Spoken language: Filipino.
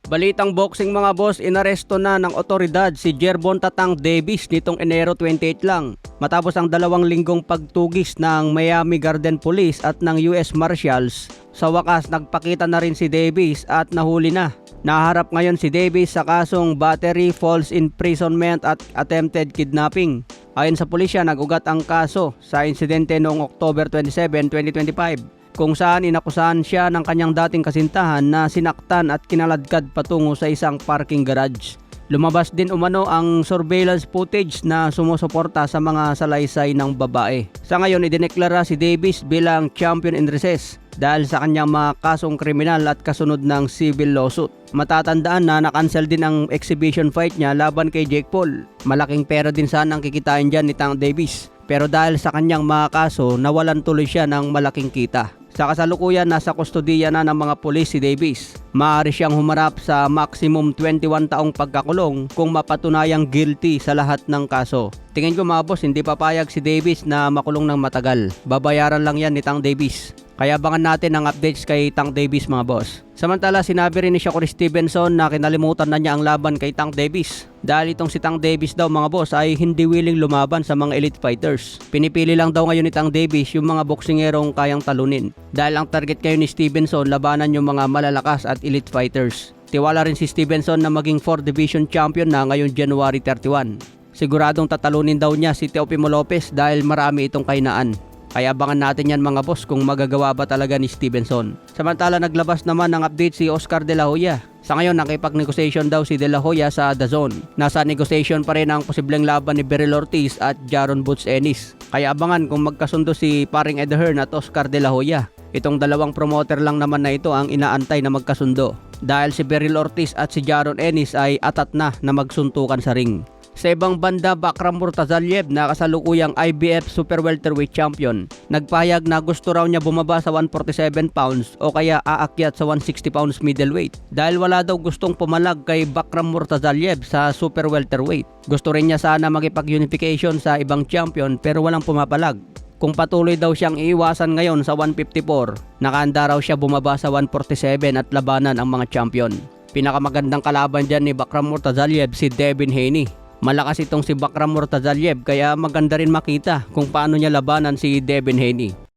Balitang boxing mga boss, inaresto na ng otoridad si Gervonta Tank Davis nitong Enero 28 lang. Matapos ang 2 linggong pagtugis ng Miami Garden Police at ng US Marshals, sa wakas nagpakita na rin si Davis at nahuli na. Naharap ngayon si Davis sa kasong battery, false imprisonment at attempted kidnapping. Ayon sa pulisya, nag-ugat ang kaso sa insidente noong October 27, 2025. Kung saan inakusahan siya ng kanyang dating kasintahan na sinaktan at kinaladkad patungo sa isang parking garage. Lumabas din umano ang surveillance footage na sumusuporta sa mga salaysay ng babae. Sa ngayon, idineklara si Davis bilang champion in recess dahil sa kanyang mga kasong kriminal at kasunod ng civil lawsuit. Matatandaan na na-cancel din ang exhibition fight niya laban kay Jake Paul. Malaking pera din sana ang kikitain dyan ni Tank Davis. Pero dahil sa kanyang mga kaso, nawalan tuloy siya ng malaking kita. Sa kasalukuyan, nasa kustodiya na ng mga pulis si Davis. Maaari siyang humarap sa maximum 21 taong pagkakulong kung mapatunayang guilty sa lahat ng kaso. Tingin ko mga boss, hindi papayag si Davis na makulong ng matagal. Babayaran lang yan ni Tank Davis. Kaya abangan natin ang updates kay Tank Davis mga boss. Samantala, sinabi rin ni Shakur Stevenson na kinalimutan na niya ang laban kay Tank Davis. Dahil itong si Tank Davis daw mga boss ay hindi willing lumaban sa mga elite fighters. Pinipili lang daw ngayon ni Tank Davis yung mga boksingerong kayang talunin. Dahil ang target ngayon ni Stevenson, labanan yung mga malalakas at elite fighters. Tiwala rin si Stevenson na maging 4 division champion na ngayong January 31. Siguradong tatalunin daw niya si Teofimo Lopez dahil marami itong kainaan. Kaya abangan natin yan mga boss kung magagawa ba talaga ni Stevenson. Samantala, naglabas naman ng update si Oscar De La Hoya. Sa ngayon, nakipag-negotiation daw si De La Hoya sa DAZN. Nasa negotiation pa rin ang posibleng laban ni Beryl Ortiz at Jaron Butch Ennis. Kaya abangan kung magkasundo si paring Ed Hearn at Oscar De La Hoya. Itong dalawang promoter lang naman na ito ang inaantay na magkasundo. Dahil si Beryl Ortiz at si Jaron Ennis ay atat na magsuntukan sa ring. Sa ibang banda, Bakram Murtazaliev na kasalukuyang IBF Super Welterweight Champion, nagpahayag na gusto raw niya bumaba sa 147 pounds o kaya aakyat sa 160 pounds middleweight dahil wala daw gustong pumalag kay Bakram Murtazaliev sa Super Welterweight. Gusto rin niya sana makipag-unification sa ibang champion pero walang pumapalag. Kung patuloy daw siyang iiwasan ngayon sa 154, nakahanda raw siya bumaba sa 147 at labanan ang mga champion. Pinakamagandang kalaban dyan ni Bakram Murtazaliev si Devin Haney. Malakas itong si Bakram Murtazaliev kaya maganda rin makita kung paano niya labanan si Devin Haney.